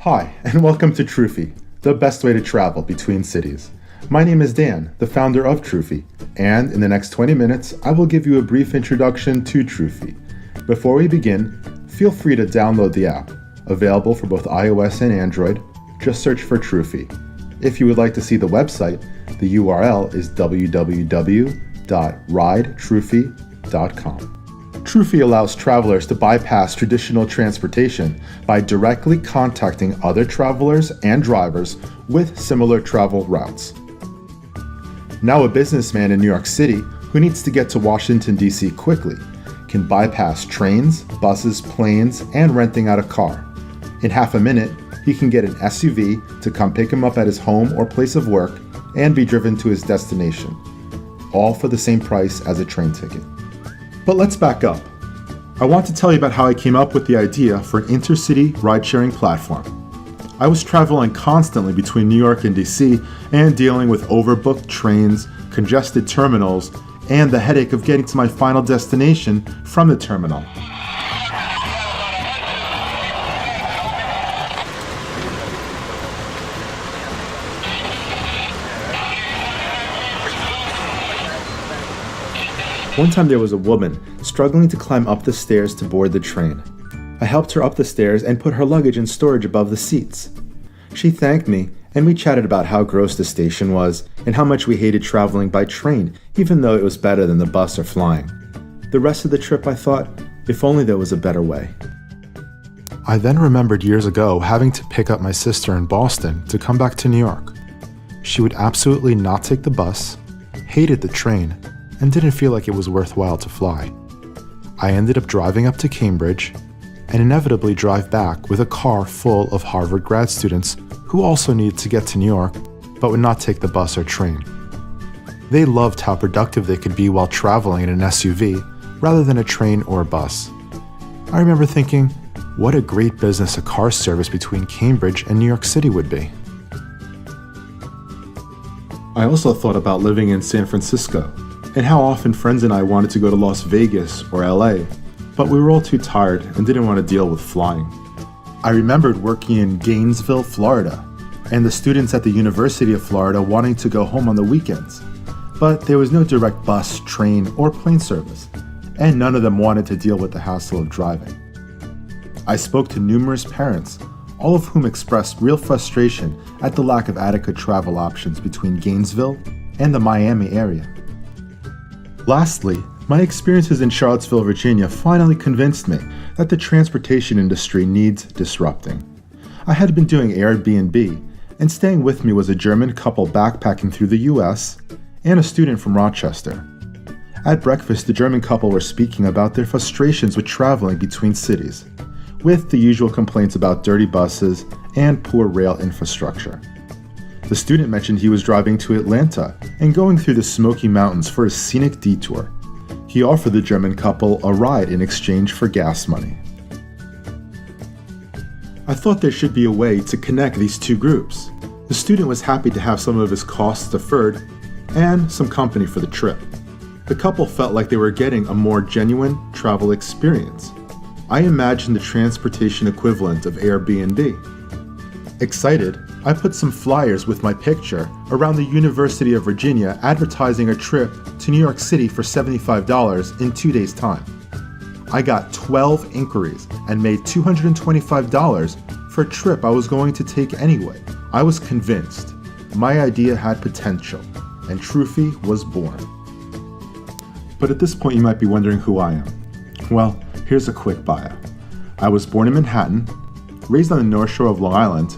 Hi, and welcome to Trufi, the best way to travel between cities. My name is Dan, the founder of Trufi, and in the next 20 minutes, I will give you a brief introduction to Trufi. Before we begin, feel free to download the app, available for both iOS and Android. Just search for Trufi. If you would like to see the website, the URL is www.ridetrufi.com. Trufi allows travelers to bypass traditional transportation by directly contacting other travelers and drivers with similar travel routes. Now a businessman in New York City who needs to get to Washington, D.C. quickly can bypass trains, buses, planes, and renting out a car. In half a minute, he can get an SUV to come pick him up at his home or place of work and be driven to his destination, all for the same price as a train ticket. But let's back up. I want to tell you about how I came up with the idea for an intercity ride-sharing platform. I was traveling constantly between New York and DC and dealing with overbooked trains, congested terminals, and the headache of getting to my final destination from the terminal. One time there was a woman struggling to climb up the stairs to board the train. I helped her up the stairs and put her luggage in storage above the seats. She thanked me, and we chatted about how gross the station was and how much we hated traveling by train, even though it was better than the bus or flying. The rest of the trip, I thought, if only there was a better way. I then remembered years ago having to pick up my sister in Boston to come back to New York. She would absolutely not take the bus, hated the train, and didn't feel like it was worthwhile to fly. I ended up driving up to Cambridge and inevitably drive back with a car full of Harvard grad students who also needed to get to New York but would not take the bus or train. They loved how productive they could be while traveling in an SUV rather than a train or a bus. I remember thinking, what a great business a car service between Cambridge and New York City would be. I also thought about living in San Francisco and how often friends and I wanted to go to Las Vegas or LA, but we were all too tired and didn't want to deal with flying. I remembered working in Gainesville, Florida, and the students at the University of Florida wanting to go home on the weekends, but there was no direct bus, train, or plane service, and none of them wanted to deal with the hassle of driving. I spoke to numerous parents, all of whom expressed real frustration at the lack of adequate travel options between Gainesville and the Miami area. Lastly, my experiences in Charlottesville, Virginia finally convinced me that the transportation industry needs disrupting. I had been doing Airbnb, and staying with me was a German couple backpacking through the US and a student from Rochester. At breakfast, the German couple were speaking about their frustrations with traveling between cities, with the usual complaints about dirty buses and poor rail infrastructure. The student mentioned he was driving to Atlanta and going through the Smoky Mountains for a scenic detour. He offered the German couple a ride in exchange for gas money. I thought there should be a way to connect these two groups. The student was happy to have some of his costs deferred and some company for the trip. The couple felt like they were getting a more genuine travel experience. I imagined the transportation equivalent of Airbnb. Excited, I put some flyers with my picture around the University of Virginia advertising a trip to New York City for $75 in 2 days' time. I got 12 inquiries and made $225 for a trip I was going to take anyway. I was convinced my idea had potential, and Trufi was born. But at this point you might be wondering who I am. Well, here's a quick bio. I was born in Manhattan, raised on the North Shore of Long Island.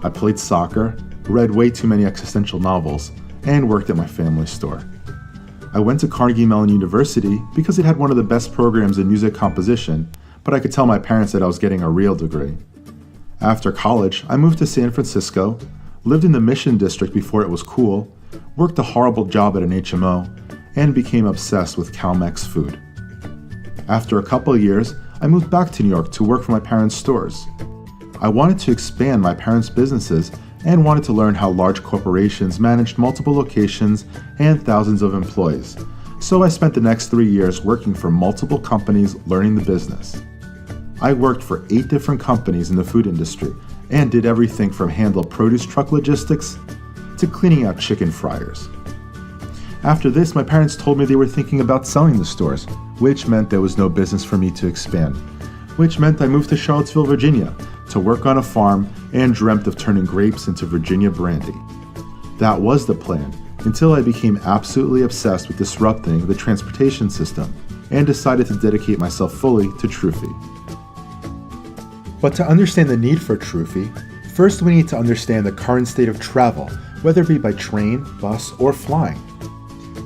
I played soccer, read way too many existential novels, and worked at my family store. I went to Carnegie Mellon University because it had one of the best programs in music composition, but I could tell my parents that I was getting a real degree. After college, I moved to San Francisco, lived in the Mission District before it was cool, worked a horrible job at an HMO, and became obsessed with CalMex food. After a couple of years, I moved back to New York to work for my parents' stores. I wanted to expand my parents' businesses and wanted to learn how large corporations managed multiple locations and thousands of employees. So I spent the next 3 years working for multiple companies learning the business. I worked for 8 different companies in the food industry and did everything from handle produce truck logistics to cleaning out chicken fryers. After this, my parents told me they were thinking about selling the stores, which meant there was no business for me to expand, which meant I moved to Charlottesville, Virginia to work on a farm and dreamt of turning grapes into Virginia brandy. That was the plan until I became absolutely obsessed with disrupting the transportation system and decided to dedicate myself fully to Trufi. But to understand the need for Trufi, first we need to understand the current state of travel, whether it be by train, bus, or flying.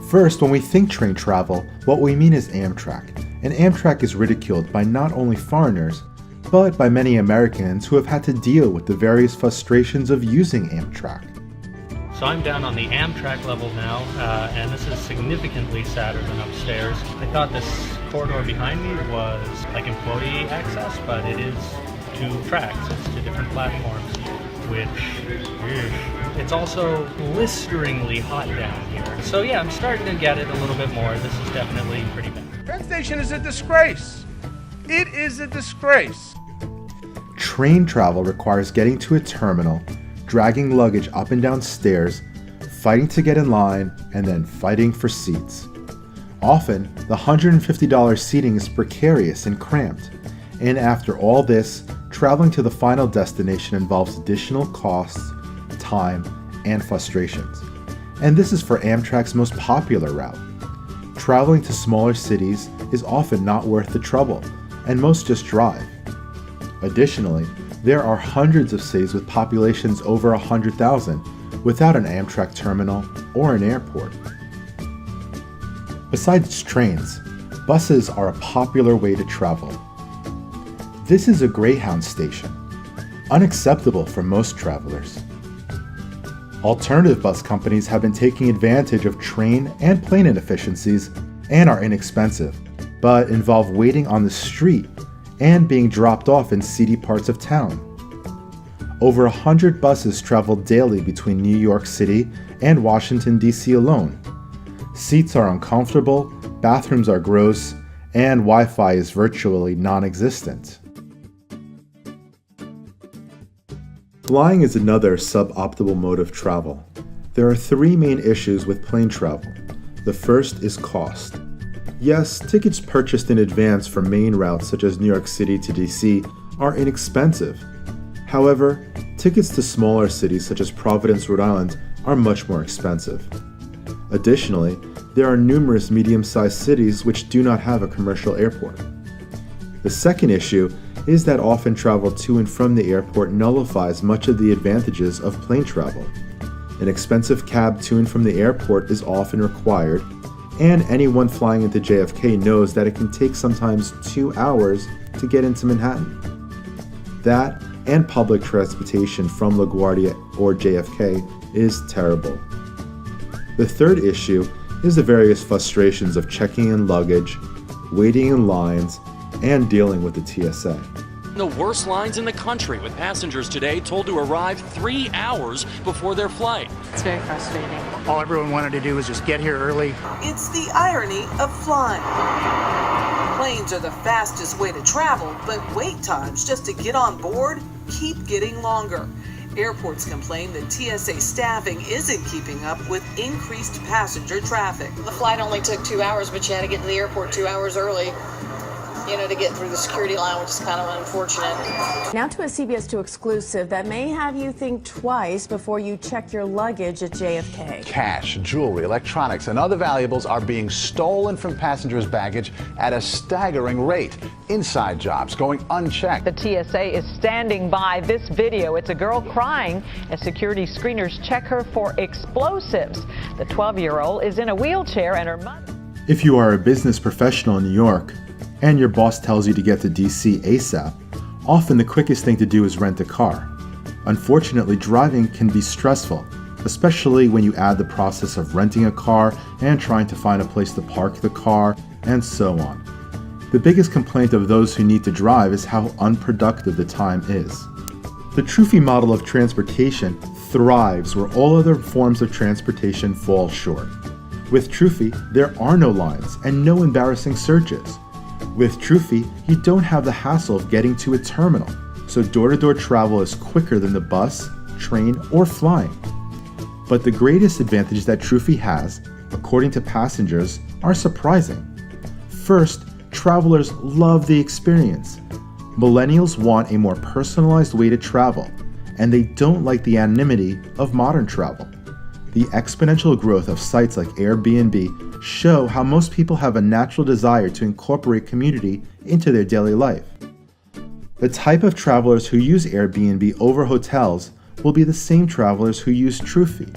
First, when we think train travel, what we mean is Amtrak, and Amtrak is ridiculed by not only foreigners, but by many Americans who have had to deal with the various frustrations of using Amtrak. So I'm down on the Amtrak level now, and this is significantly sadder than upstairs. I thought this corridor behind me was like employee access, but it is two tracks, it's two different platforms, which, it's also blisteringly hot down here. So yeah, I'm starting to get it a little bit more. This is definitely pretty bad. Train station is a disgrace. It is a disgrace. Train travel requires getting to a terminal, dragging luggage up and down stairs, fighting to get in line, and then fighting for seats. Often, the $150 seating is precarious and cramped, and after all this, traveling to the final destination involves additional costs, time, and frustrations. And this is for Amtrak's most popular route. Traveling to smaller cities is often not worth the trouble, and most just drive. Additionally, there are hundreds of cities with populations over 100,000 without an Amtrak terminal or an airport. Besides trains, buses are a popular way to travel. This is a Greyhound station, unacceptable for most travelers. Alternative bus companies have been taking advantage of train and plane inefficiencies and are inexpensive, but involve waiting on the street and being dropped off in seedy parts of town. Over 100 buses travel daily between New York City and Washington, D.C. alone. Seats are uncomfortable, bathrooms are gross, and Wi-Fi is virtually non-existent. Flying is another suboptimal mode of travel. There are three main issues with plane travel. The first is cost. Yes, tickets purchased in advance for main routes such as New York City to DC are inexpensive. However, tickets to smaller cities such as Providence, Rhode Island are much more expensive. Additionally, there are numerous medium-sized cities which do not have a commercial airport. The second issue is that often travel to and from the airport nullifies much of the advantages of plane travel. An expensive cab to and from the airport is often required, and anyone flying into JFK knows that it can take sometimes 2 hours to get into Manhattan. That and public transportation from LaGuardia or JFK is terrible. The third issue is the various frustrations of checking in luggage, waiting in lines, and dealing with the TSA. The worst lines in the country, with passengers today told to arrive 3 hours before their flight. It's very frustrating. All everyone wanted to do was just get here early. It's the irony of flying. Planes are the fastest way to travel, but wait times just to get on board keep getting longer. Airports complain that TSA staffing isn't keeping up with increased passenger traffic. The flight only took 2 hours, but you had to get to the airport 2 hours early, to get through the security line, which is kind of unfortunate. Now to a CBS 2 exclusive that may have you think twice before you check your luggage at JFK. Cash, jewelry, electronics, and other valuables are being stolen from passengers' baggage at a staggering rate. Inside jobs going unchecked. The TSA is standing by. This video, it's a girl crying as security screeners check her for explosives. The 12-year-old is in a wheelchair and her mother. If you are a business professional in New York, and your boss tells you to get to DC ASAP, often the quickest thing to do is rent a car. Unfortunately, driving can be stressful, especially when you add the process of renting a car and trying to find a place to park the car, and so on. The biggest complaint of those who need to drive is how unproductive the time is. The Trufi model of transportation thrives where all other forms of transportation fall short. With Trufi, there are no lines and no embarrassing searches. With Trufi, you don't have the hassle of getting to a terminal, so door-to-door travel is quicker than the bus, train, or flying. But the greatest advantage that Trufi has, according to passengers, are surprising. First, travelers love the experience. Millennials want a more personalized way to travel, and they don't like the anonymity of modern travel. The exponential growth of sites like Airbnb show how most people have a natural desire to incorporate community into their daily life. The type of travelers who use Airbnb over hotels will be the same travelers who use Trufi.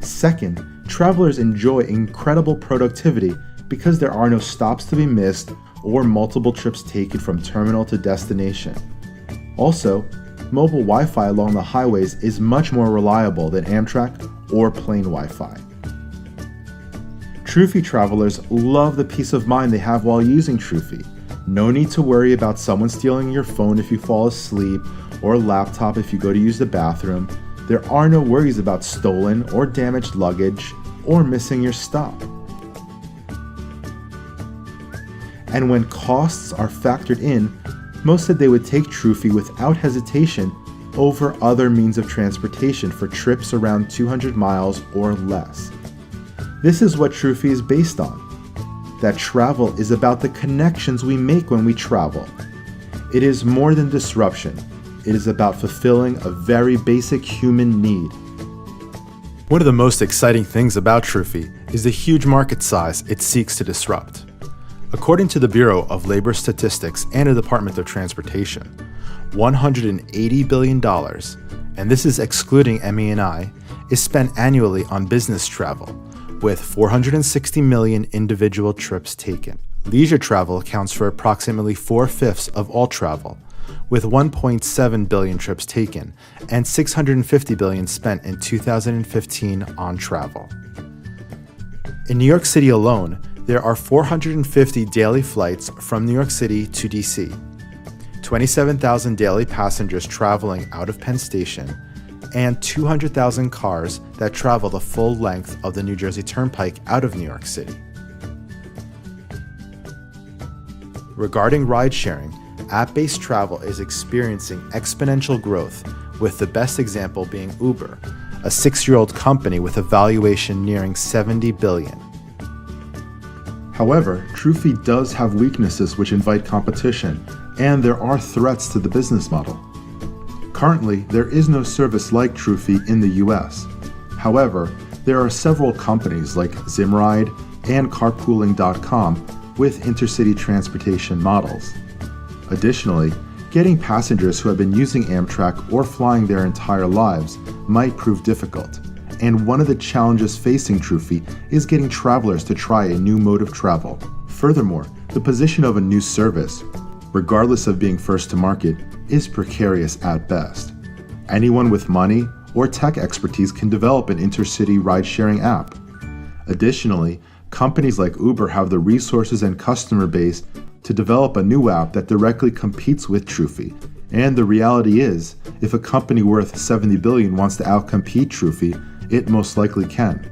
Second, travelers enjoy incredible productivity because there are no stops to be missed or multiple trips taken from terminal to destination. Also, mobile Wi-Fi along the highways is much more reliable than Amtrak or plane Wi-Fi. Trufi travelers love the peace of mind they have while using Trufi. No need to worry about someone stealing your phone if you fall asleep or laptop if you go to use the bathroom. There are no worries about stolen or damaged luggage or missing your stop. And when costs are factored in, most said they would take Trufi without hesitation over other means of transportation for trips around 200 miles or less. This is what Trufi is based on. That travel is about the connections we make when we travel. It is more than disruption. It is about fulfilling a very basic human need. One of the most exciting things about Trufi is the huge market size it seeks to disrupt. According to the Bureau of Labor Statistics and the Department of Transportation, $180 billion, and this is excluding MEI, is spent annually on business travel, with 460 million individual trips taken. Leisure travel accounts for approximately 4/5 of all travel, with 1.7 billion trips taken and 650 billion spent in 2015 on travel. In New York City alone, there are 450 daily flights from New York City to DC, 27,000 daily passengers traveling out of Penn Station, and 200,000 cars that travel the full length of the New Jersey Turnpike out of New York City. Regarding ride-sharing, app-based travel is experiencing exponential growth, with the best example being Uber, a 6-year-old company with a valuation nearing $70 billion. However, Trufi does have weaknesses which invite competition, and there are threats to the business model. Currently, there is no service like Trufi in the US. However, there are several companies like Zimride and Carpooling.com with intercity transportation models. Additionally, getting passengers who have been using Amtrak or flying their entire lives might prove difficult, and one of the challenges facing Trufi is getting travelers to try a new mode of travel. Furthermore, the position of a new service, regardless of being first to market, is precarious at best. Anyone with money or tech expertise can develop an intercity ride-sharing app. Additionally, companies like Uber have the resources and customer base to develop a new app that directly competes with Trufi. And the reality is, if a company worth $70 billion wants to outcompete Trufi, it most likely can.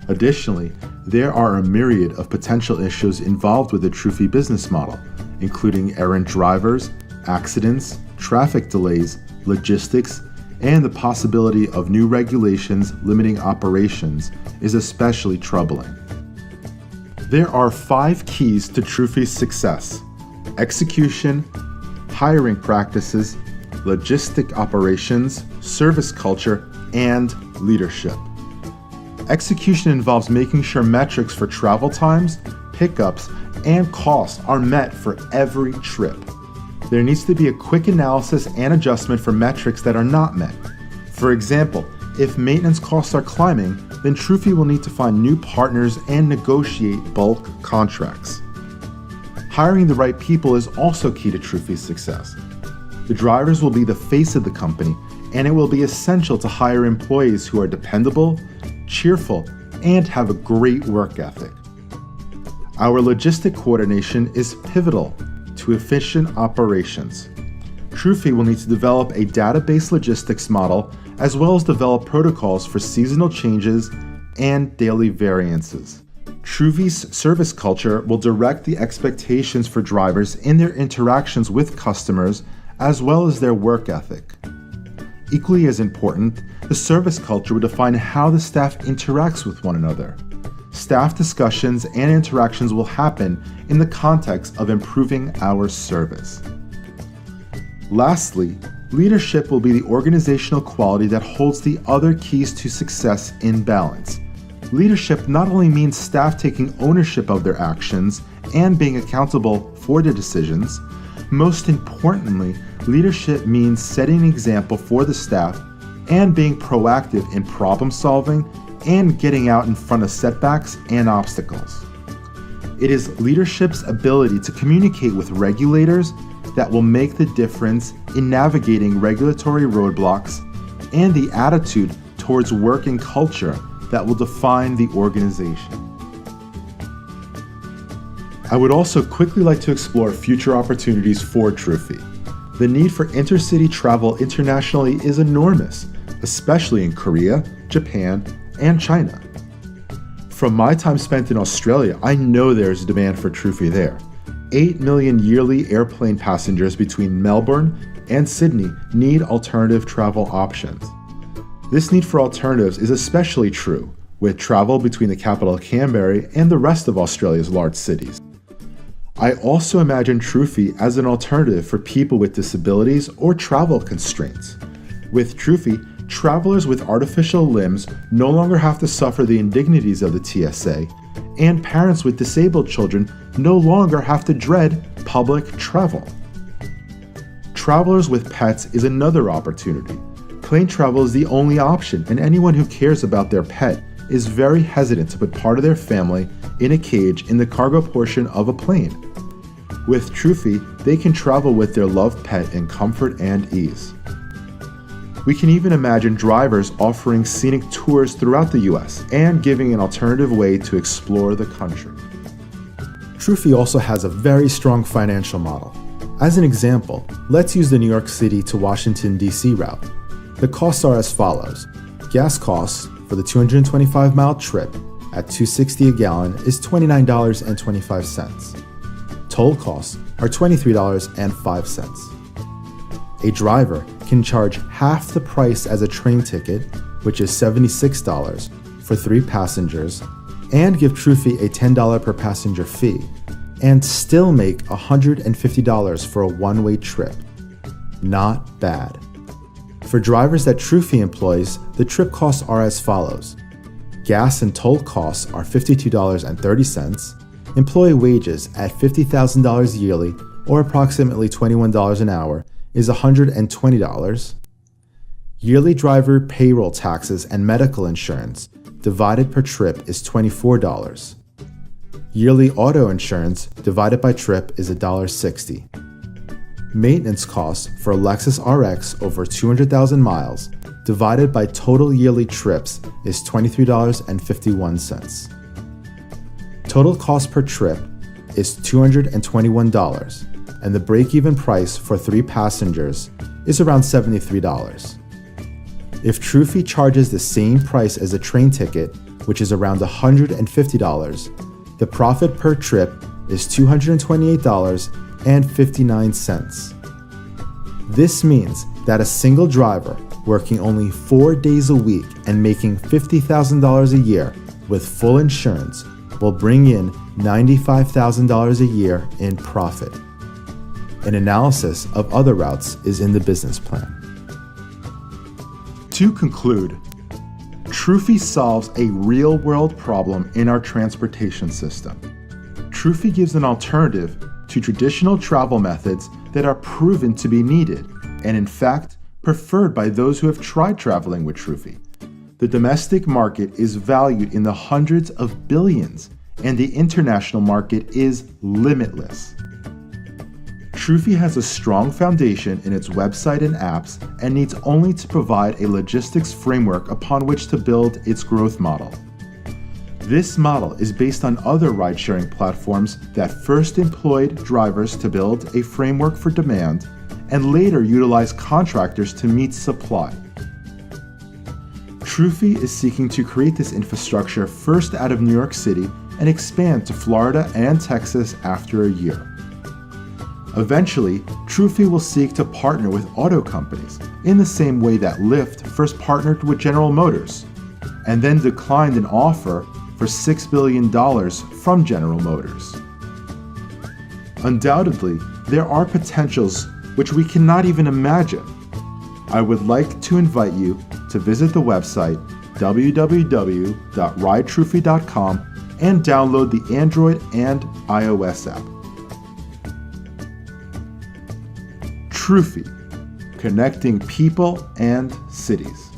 Additionally, there are a myriad of potential issues involved with the Trufi business model, including errant drivers, accidents, traffic delays, logistics, and the possibility of new regulations limiting operations is especially troubling. There are 5 keys to Trufi's success: execution, hiring practices, logistic operations, service culture, and leadership. Execution involves making sure metrics for travel times, pickups, and costs are met for every trip. There needs to be a quick analysis and adjustment for metrics that are not met. For example, if maintenance costs are climbing, then Trufi will need to find new partners and negotiate bulk contracts. Hiring the right people is also key to Trufi's success. The drivers will be the face of the company, and it will be essential to hire employees who are dependable, cheerful, and have a great work ethic. Our logistic coordination is pivotal to efficient operations. Trufi will need to develop a database logistics model as well as develop protocols for seasonal changes and daily variances. Trufi's service culture will direct the expectations for drivers in their interactions with customers as well as their work ethic. Equally as important, the service culture would define how the staff interacts with one another. Staff discussions and interactions will happen in the context of improving our service. Lastly, leadership will be the organizational quality that holds the other keys to success in balance. Leadership not only means staff taking ownership of their actions and being accountable for their decisions, most importantly, leadership means setting an example for the staff and being proactive in problem solving and getting out in front of setbacks and obstacles. It is leadership's ability to communicate with regulators that will make the difference in navigating regulatory roadblocks and the attitude towards work and culture that will define the organization. I would also quickly like to explore future opportunities for Trufi. The need for intercity travel internationally is enormous, especially in Korea, Japan, and China. From my time spent in Australia, I know there is a demand for Trufi there. 8 million yearly airplane passengers between Melbourne and Sydney need alternative travel options. This need for alternatives is especially true with travel between the capital Canberra and the rest of Australia's large cities. I also imagine Trufi as an alternative for people with disabilities or travel constraints. With Trufi, travelers with artificial limbs no longer have to suffer the indignities of the TSA, and parents with disabled children no longer have to dread public travel. Travelers with pets is another opportunity. Plane travel is the only option, and anyone who cares about their pet is very hesitant to put part of their family in a cage in the cargo portion of a plane. With Trufi, they can travel with their loved pet in comfort and ease. We can even imagine drivers offering scenic tours throughout the US and giving an alternative way to explore the country. Trufi also has a very strong financial model. As an example, let's use the New York City to Washington, D.C. route. The costs are as follows. Gas costs for the 225-mile trip at $2.60 a gallon is $29.25. Toll costs are $23.05. A driver can charge half the price as a train ticket, which is $76 for 3 passengers, and give Trufi a $10 per passenger fee, and still make $150 for a one-way trip. Not bad. For drivers that Trufi employs, the trip costs are as follows. Gas and toll costs are $52.30, employee wages at $50,000 yearly, or approximately $21 an hour, is $120. Yearly driver payroll taxes and medical insurance divided per trip is $24. Yearly auto insurance divided by trip is $1.60. Maintenance costs for a Lexus RX over 200,000 miles divided by total yearly trips is $23.51. Total cost per trip is $221, and the break-even price for 3 passengers is around $73. If Trufi charges the same price as a train ticket, which is around $150, the profit per trip is $228.59. This means that a single driver working only 4 days a week and making $50,000 a year with full insurance will bring in $95,000 a year in profit. An analysis of other routes is in the business plan. To conclude, Trufi solves a real-world problem in our transportation system. Trufi gives an alternative to traditional travel methods that are proven to be needed and, in fact, preferred by those who have tried traveling with Trufi. The domestic market is valued in the hundreds of billions, and the international market is limitless. Trufi has a strong foundation in its website and apps and needs only to provide a logistics framework upon which to build its growth model. This model is based on other ride-sharing platforms that first employed drivers to build a framework for demand and later utilized contractors to meet supply. Trufi is seeking to create this infrastructure first out of New York City and expand to Florida and Texas after a year. Eventually, Trufi will seek to partner with auto companies in the same way that Lyft first partnered with General Motors, and then declined an offer for $6 billion from General Motors. Undoubtedly, there are potentials which we cannot even imagine. I would like to invite you to visit the website www.ridetrufi.com and download the Android and iOS app. Trufi, connecting people and cities.